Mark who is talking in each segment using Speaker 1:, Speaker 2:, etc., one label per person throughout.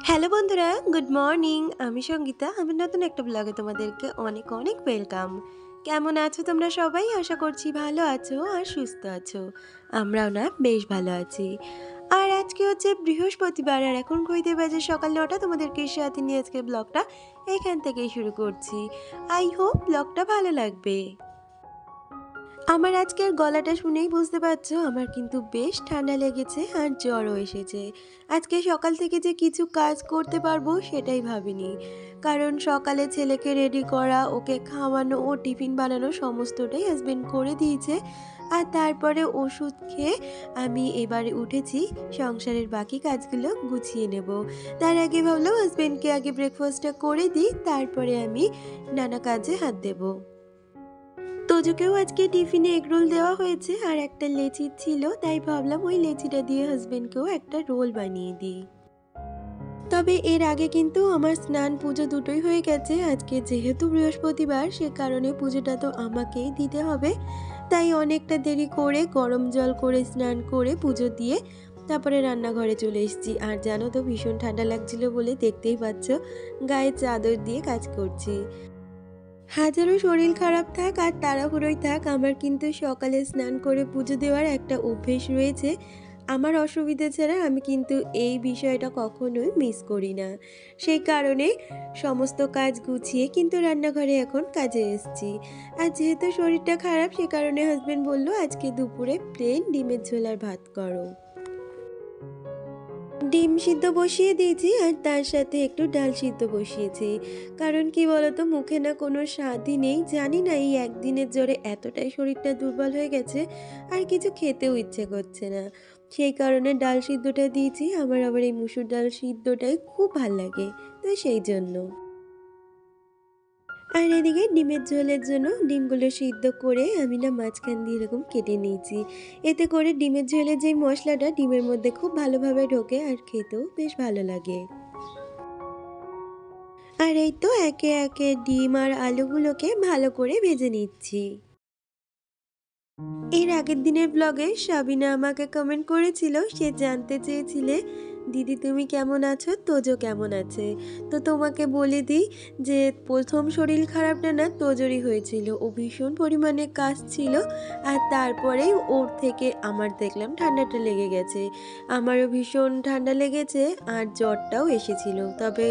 Speaker 1: Hello বন্ধুরা, good morning. আমি সঙ্গীতা। আমার নতুন একটা ব্লগে তোমাদেরকে অনেক অনেক ওয়েলকাম। কেমন আছো তোমরা সবাই? আশা করছি ভালো আছো আর সুস্থ আছো। আমরাও না বেশ ভালো আছি। আর আজকে হচ্ছে বৃহস্পতিবার আর এখন ঘড়িতে বাজে সকাল ৯টা। তোমাদেরকে সাথে নিয়ে আজকে ব্লগটা এখান থেকেই শুরু করছি। আই হোপ ব্লগটা ভালো লাগবে। আমার আজকের গলাটা শুনেই বুঝতে পারছো আমার কিন্তু বেশ ঠান্ডা লেগেছে আর জ্বরও এসেছে। আজকে সকাল থেকে যে কিছু কাজ করতে পারবো সেটাই ভাবিনি, কারণ সকালে ছেলেকে রেডি করা, ওকে খাওয়ানো ও টিফিন বানানো সমস্তটাই হাজবেন্ড করে দিয়েছে। আর তারপরে ওষুধ খেয়ে আমি এবারে উঠেছি সংসারের বাকি কাজগুলো গুছিয়ে নেব। তার আগে ভাবলাম হাজবেন্ডকে আগে ব্রেকফাস্টটা করে দিই, তারপরে আমি নানা কাজে হাত দেবো। তোজোকেও আজকে টিফিনে এগরোল দেওয়া হয়েছে আর একটা লেচি ছিল, তাই ভাবলাম ওই লেচিটা দিয়ে হাজবেন্ডকেও একটা রোল বানিয়ে দিই। তবে এর আগে কিন্তু আমার স্নান পুজো দুটোই হয়ে গেছে। আজকে যেহেতু বৃহস্পতিবার সে কারণে পুজোটা তো আমাকেই দিতে হবে, তাই অনেকটা দেরি করে গরম জল করে স্নান করে পুজো দিয়ে তারপরে রান্নাঘরে চলে এসেছি। আর জানো তো ভীষণ ঠান্ডা লাগছিল বলে দেখতেই পাচ্ছ গায়ে চাদর দিয়ে কাজ করছি। হাজারো শরীর খারাপ থাক আর তাড়াহুড়োই থাক, আমার কিন্তু সকালে স্নান করে পুজো দেওয়ার একটা অভ্যেস রয়েছে। আমার অসুবিধে ছাড়া আমি কিন্তু এই বিষয়টা কখনোই মিস করি না। সেই কারণে সমস্ত কাজ গুছিয়ে কিন্তু রান্নাঘরে এখন কাজে এসেছি। আর যেহেতু শরীরটা খারাপ সে কারণে হাজবেন্ড বলল আজকে দুপুরে প্লেন ডিমের ঝোল আর ভাত করো। ডিম সিদ্ধ বসিয়ে দিয়েছি আর তার সাথে একটু ডাল সিদ্ধ বসিয়েছি। কারণ কি বলতো, মুখে না কোনো স্বাদই নেই। জানি না এই একদিনের জ্বরে এতটাই শরীরটা দুর্বল হয়ে গেছে আর কিছু খেতেও ইচ্ছে করছে না। সেই কারণে ডাল সিদ্ধটা দিয়েছি। আমার আবার এই মুসুর ডাল সিদ্ধটাই খুব ভাল লাগে, তো সেই জন্য। আর এদিকে ডিমের ঝোলের জন্য ডিমগুলো সিদ্ধ করে আমি না মাঝখান দিয়ে এরকম কেটে নিয়েছি। এতে করে ডিমের ঝোলের যে মশলাটা ডিমের মধ্যে খুব ভালোভাবে ঢোকে আর খেতেও বেশ ভালো লাগে। আর এই তো একে একে ডিম আর আলুগুলোকে ভালো করে ভেজে নিচ্ছি। এর আগের দিনের ব্লগে সাবিনা আমাকে কমেন্ট করেছিল, সে জানতে চেয়েছিলে দিদি তুমি কেমন আছো, তোজো কেমন আছে। তো তোমাকে বলে দিই যে প্রথম শরীর খারাপটা না তোজোরই হয়েছিল, ও ভীষণ পরিমাণে কাশছিল আর তারপরেই ওর থেকে আমার দেখলাম ঠান্ডাটা লেগে গেছে। আমারও ভীষণ ঠান্ডা লেগেছে আর জ্বরটাও এসেছিল, তবে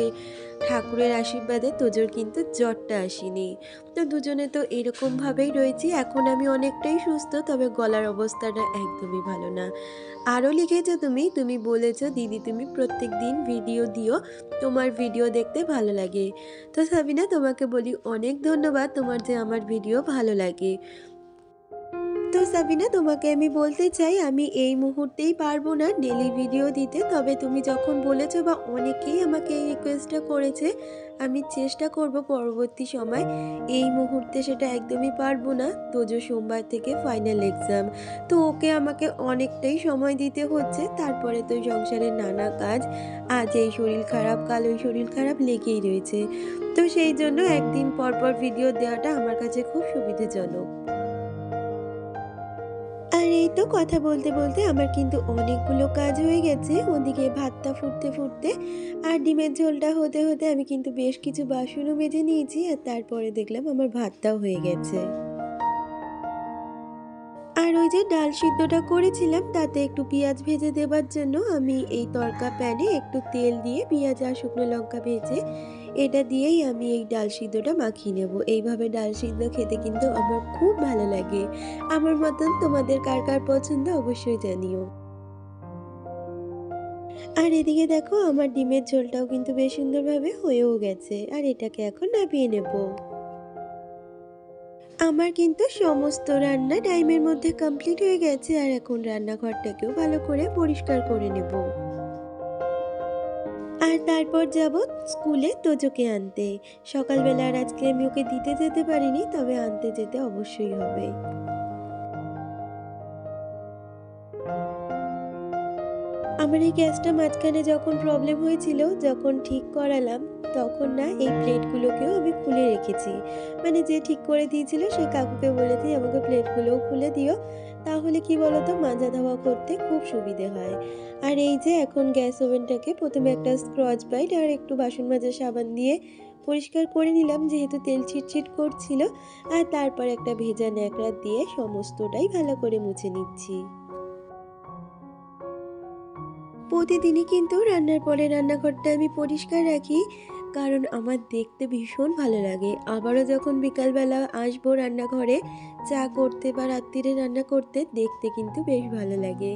Speaker 1: ঠাকুরের আশীর্বাদে তোজোর কিন্তু জ্বরটা আসেনি। তো দুজনে তো এরকমভাবেই রয়েছি। এখন আমি অনেকটাই সুস্থ, তবে গলার অবস্থাটা একদমই ভালো না। আরও লিখেছো তুমি বলেছো দিদি তুমি প্রত্যেকদিন ভিডিও দিও, তোমার ভিডিও দেখতে ভালো লাগে। তো সাবিনা তোমাকে বলি অনেক ধন্যবাদ, তোমার যে আমার ভিডিও ভালো লাগে। তো সাবিনা তোমাকে আমি বলতে চাই আমি এই মুহূর্তেই পারবো না ডেলি ভিডিও দিতে, তবে তুমি যখন বলেছো বা অনেকেই আমাকে এই রিকোয়েস্টটা করেছে, আমি চেষ্টা করব পরবর্তী সময়। এই মুহূর্তে সেটা একদমই পারবো না। তোজো সোমবার থেকে ফাইনাল এক্সাম, তো ওকে আমাকে অনেকটাই সময় দিতে হচ্ছে। তারপরে তো সংসারের নানা কাজ, আজ এই শরীর খারাপ কাল ওই শরীর খারাপ লেগেই রয়েছে। তো সেই জন্য একদিন পর পর ভিডিও দেওয়াটা আমার কাছে খুব সুবিধাজনক। আর এই তো কথা বলতে বলতে আমার কিন্তু অনেকগুলো কাজ হয়ে গেছে। ওদিকে ভাতটা ফুটতে ফুটতে আর ডিমের ঝোলটা হতে হতে আমি কিন্তু বেশ কিছু বাসনও মেজে নিয়েছি আর তারপরে দেখলাম আমার ভাতটাও হয়ে গেছে। আর ওই যে ডাল সিদ্ধটা করেছিলাম তাতে একটু পেঁয়াজ ভেজে দেবার জন্য আমি এই তড়কা প্যানে একটু তেল দিয়ে পেঁয়াজ আর শুকনো লঙ্কা ভেজে এটা দিয়েই আমি এই ডাল সিদ্ধটা মাখিয়ে নেব। এইভাবে ডাল সিদ্ধ খেতে কিন্তু আমার খুব ভালো লাগে। আমার মতন তোমাদের কার কার পছন্দ অবশ্যই জানিও। আর এদিকে দেখো আমার ডিমের ঝোলটাও কিন্তু বেশ সুন্দরভাবে হয়েও গেছে আর এটাকে এখন নামিয়ে নেব। আমার কিন্তু সমস্ত রান্না টাইমের মধ্যে কমপ্লিট হয়ে গেছে আর এখন রান্নাঘরটাকেও ভালো করে পরিষ্কার করে নেব। আর তারপর যাব স্কুলে তোজোকে আনতে। সকালবেলা আর আজকে আমি ওকে দিতে যেতে পারিনি, তবে আনতে যেতে অবশ্যই হবে। আমার এই গ্যাসটা মাঝখানে যখন প্রবলেম হয়েছিল, যখন ঠিক করালাম, তখন না এই প্লেটগুলোকেও আমি খুলে রেখেছি। মানে যে ঠিক করে দিয়েছিল সেই কাকুকে বলেছি আমাকে প্লেটগুলোও খুলে দিও। তাহলে কি বলতো মাজা ধোয়া করতে খুব সুবিধে হয়। আর এই যে এখন গ্যাস ওভেনটাকে ১ম এ একটা স্ক্রচ ব্রাইট আর একটু বাসন মাজার সাবান দিয়ে পরিষ্কার করে নিলাম যেহেতু তেল চিটচিট করছিল। আর তারপর একটা ভেজা ন্যাকড়া দিয়ে সমস্তটাই ভালো করে মুছে নিচ্ছি। প্রতিদিনই কিন্তু রান্নার পরে রান্নাঘরটা আমি পরিষ্কার রাখি, কারণ আমার দেখতে ভীষণ ভালো লাগে। আবারও যখন বিকালবেলা আসবো রান্নাঘরে চা করতে বা রাত্তিরে রান্না করতে, দেখতে কিন্তু বেশ ভালো লাগে।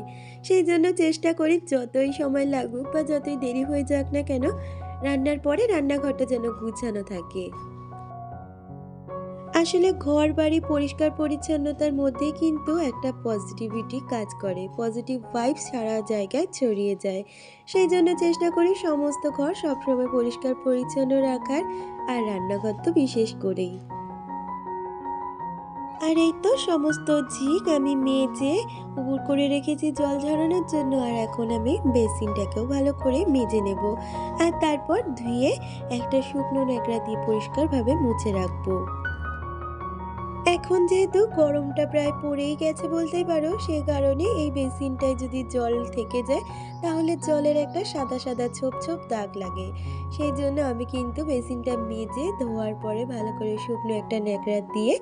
Speaker 1: সেই জন্য চেষ্টা করি যতই সময় লাগুক বা যতই দেরি হয়ে যাক না কেন, রান্নার পরে রান্নাঘরটা যেন গুছানো থাকে। আসলে ঘরবাড়ি পরিষ্কার পরিচ্ছন্নতার মধ্যেই কিন্তু একটা পজিটিভিটি কাজ করে। পজিটিভ ভাইবস সারা জায়গায় ছড়িয়ে যায়। সেই জন্য চেষ্টা করি সমস্ত ঘর সবসময় পরিষ্কার পরিচ্ছন্ন রাখার, আর রান্নাঘর তো বিশেষ করেই। আর এই তো সমস্ত ঝিক আমি মেজে উবুড় করে রেখেছি জল ঝরানোর জন্য, আর এখন আমি বেসিনটাকেও ভালো করে মেজে নেব। আর তারপর ধুয়ে একটা শুকনো ন্যাকড়া দিয়ে পরিষ্কারভাবে মুছে রাখবো। এখন যেহেতু গরমটা প্রায় পড়েই গেছে বলতেই পারো, সে কারণে এই বেসিনটায় যদি জল থেকে যায় তাহলে জলের একটা সাদা সাদা ছোপ ছোপ দাগ লাগে। সেই জন্য আমি কিন্তু বেসিনটা মেজে ধোয়ার পরে ভালো করে শুকনো একটা ন্যাকড়া দিয়ে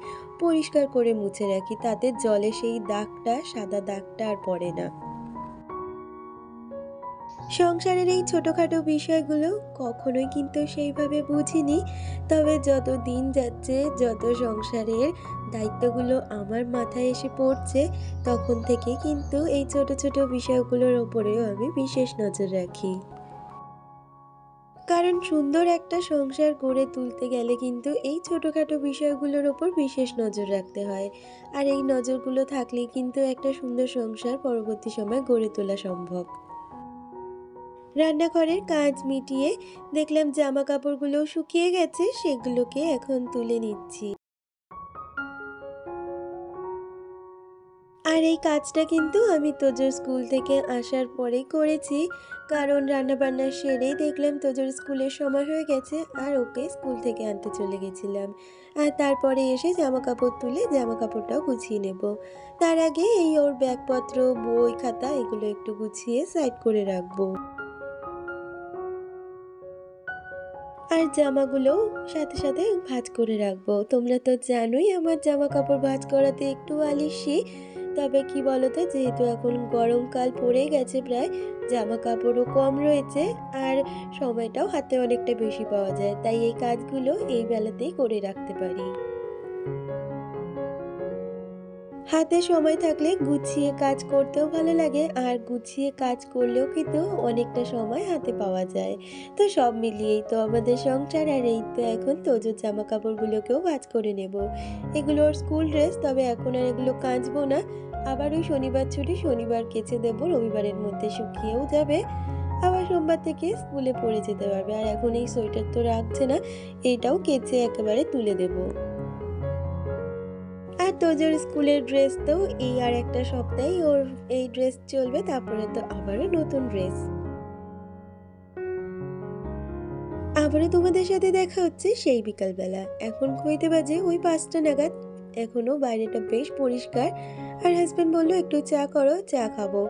Speaker 1: পরিষ্কার করে মুছে রাখি, তাতে জলে সেই দাগটা সাদা দাগটা আর পড়ে না। সংসারের এই ছোটখাটো বিষয়গুলো কখনোই কিন্তু সেইভাবে বুঝিনি। তবে যত দিন যাচ্ছে, যত সংসারের দায়িত্বগুলো আমার মাথায় এসে পড়ছে, তখন থেকে কিন্তু এই ছোট ছোট বিষয়গুলোর ওপরেও আমি বিশেষ নজর রাখি। কারণ সুন্দর একটা সংসার গড়ে তুলতে গেলে কিন্তু এই ছোটখাটো বিষয়গুলোর ওপর বিশেষ নজর রাখতে হয়। আর এই নজরগুলো থাকলেই কিন্তু একটা সুন্দর সংসার পরবর্তী সময় গড়ে তোলা সম্ভব। রান্নাঘরের কাজ মিটিয়ে দেখলাম জামা কাপড়গুলো শুকিয়ে গেছে, সেগুলোকে এখন তুলে নিচ্ছি। আর এই কাজটা কিন্তু আমি তোজোর স্কুল থেকে আসার পরেই করেছি, কারণ রান্নাবান্না সেরেই দেখলাম তোজোর স্কুলের সময় হয়ে গেছে আর ওকে স্কুল থেকে আনতে চলে গেছিলাম। আর তারপরে এসে জামা কাপড় তুলে জামা কাপড়টাও গুছিয়ে নেব। তার আগে এই ওর ব্যাগপত্র, বই খাতা এগুলো একটু গুছিয়ে সাইড করে রাখবো। আর জামাগুলোও সাথে সাথে ভাঁজ করে রাখবো। তোমরা তো জানোই আমার জামা কাপড় ভাঁজ করাতে একটু আলিস্যি। তবে কি বলতো, যেহেতু এখন গরমকাল পড়ে গেছে প্রায়, জামা কাপড়ও কম রয়েছে আর সময়টাও হাতে অনেকটা বেশি পাওয়া যায়, তাই এই কাজগুলো এই বেলাতেই করে রাখতে পারি। হাতে সময় থাকলে গুছিয়ে কাজ করতেও ভালো লাগে, আর গুছিয়ে কাজ করলেও কিন্তু অনেকটা সময় হাতে পাওয়া যায়। তো সব মিলিয়েই তো আমাদের সংসার, আর এই তো এখন তোজোর জামা কাপড়গুলোকেও ভাঁজ করে নেব। এগুলো ওর স্কুল ড্রেস, তবে এখন আর এগুলো কাচবো না। আবার ওই শনিবার ছুটি, শনিবার কেচে দেবো, রবিবারের মধ্যে শুকিয়েও যাবে। আবার সোমবার থেকে স্কুলে পড়ে যেতে পারবে। আর এখন এই সোয়েটার তো রাখছে না, এইটাও কেচে একেবারে তুলে দেবো। আর তোজোর স্কুলের ড্রেস তো এই আর একটা সপ্তাহেই ওর এই ড্রেস চলবে, তারপরে তো আবারও নতুন ড্রেস। আবারও তোমাদের সাথে দেখা হচ্ছে সেই বিকালবেলা। এখন ঘড়িতে বাজে ওই ৫টা নাগাদ। এখনো বাইরেটা বেশ পরিষ্কার। আর হাজবেন্ড বলল একটু চা করো, চা খাবো।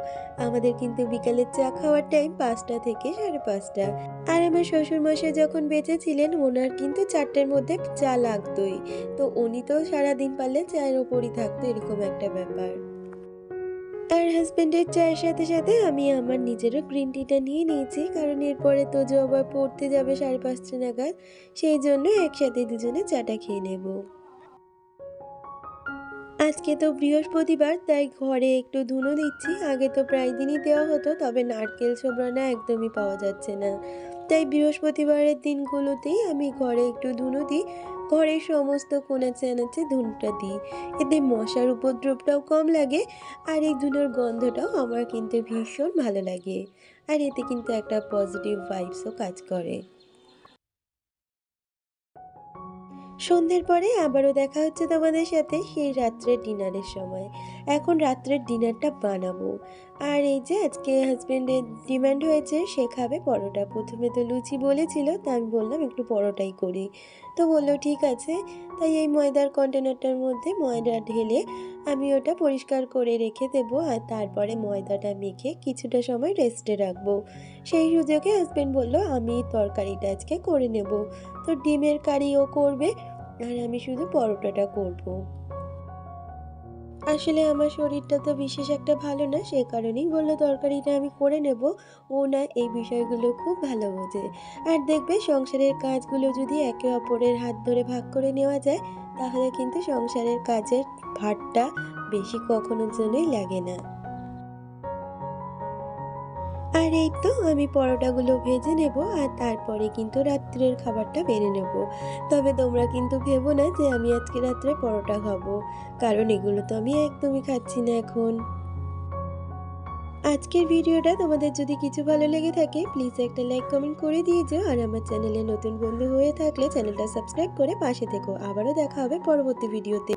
Speaker 1: আমাদের কিন্তু বিকালের চা খাওয়ার টাইম ৫টা থেকে ৫:৩০। আর আমার শ্বশুরমশাই যখন বেঁচে ছিলেন ওনার কিন্তু ৪টের মধ্যে চা লাগতোই। তো উনি তো সারাদিন পারলে চায়ের ওপরই থাকতো, এরকম একটা ব্যাপার। আর হাজবেন্ডের চায়ের সাথে সাথে আমি আমার নিজেরও গ্রিন টিটা নিয়ে নিয়েছি, কারণ এরপরে তোজো আবার পড়তে যাবে ৫:৩০ নাগাদ। সেই জন্য একসাথে দুজনে চাটা খেয়ে নেব। আজকে তো বৃহস্পতিবার, তাই ঘরে একটু ধুনো দিচ্ছি। আগে তো প্রায় দিনই দেওয়া হতো, তবে নারকেল ছোবড়ানা একদমই পাওয়া যাচ্ছে না। তাই বৃহস্পতিবারের দিনগুলোতেই আমি ঘরে একটু ধুনো দিই। ঘরের সমস্ত কোণাচে আনাচে ধুনোটা দিই। এতে মশার উপদ্রবটাও কম লাগে, আর এই ধুনোর গন্ধটাও আমার কিন্তু ভীষণ ভালো লাগে। আর এতে কিন্তু একটা পজিটিভ ভাইবসও কাজ করে। সন্ধ্যের পরে আবারও দেখা হচ্ছে তোমাদের সাথে সেই রাত্রের ডিনারের সময়। এখন রাত্রের ডিনারটা বানাবো। আর এই যে আজকে হাজবেন্ডের ডিমান্ড হয়েছে সে খাবে পরোটা। প্রথমে তো লুচি বলেছিল, তা আমি বললাম একটু পরোটাই করি। তো বলল ঠিক আছে। তাই এই ময়দার কন্টেনারটার মধ্যে ময়দা ঢেলে আমি ওটা পরিষ্কার করে রেখে দেবো, আর তারপরে ময়দাটা মেখে কিছুটা সময় রেস্টে রাখবো। সেই সুযোগে হাজবেন্ড বলল আমি তরকারিটা আজকে করে নেব। তো ডিমের কারিও করবে আর আমি শুধু পরোটাটা করব। আসলে আমার শরীরটা তো বিশেষ একটা ভালো না, সে কারণেই বলল তরকারিটা আমি করে নেব। ও না এই বিষয়গুলো খুব ভালো বোঝে। আর দেখবে সংসারের কাজগুলো যদি একে অপরের হাত ধরে ভাগ করে নেওয়া যায়, তাহলে কিন্তু সংসারের কাজের ভারটা বেশি কখনোর জন্যই লাগে না। আর এই তো আমি পরোটাগুলো ভেজে নেব আর তারপরে কিন্তু রাত্রের খাবারটা বেড়ে নেব। তবে তোমরা কিন্তু ভেবো না যে আমি আজকে রাত্রে পরোটা খাবো, কারণ এগুলো তো আমি একদমই খাচ্ছি না এখন। আজকের ভিডিওটা তোমাদের যদি কিছু ভালো লেগে থাকে প্লিজ একটা লাইক কমেন্ট করে দিয়ে যেও, আর আমার চ্যানেলে নতুন বন্ধু হয়ে থাকলে চ্যানেলটা সাবস্ক্রাইব করে পাশে থেকো। আবারও দেখা হবে পরবর্তী ভিডিওতে।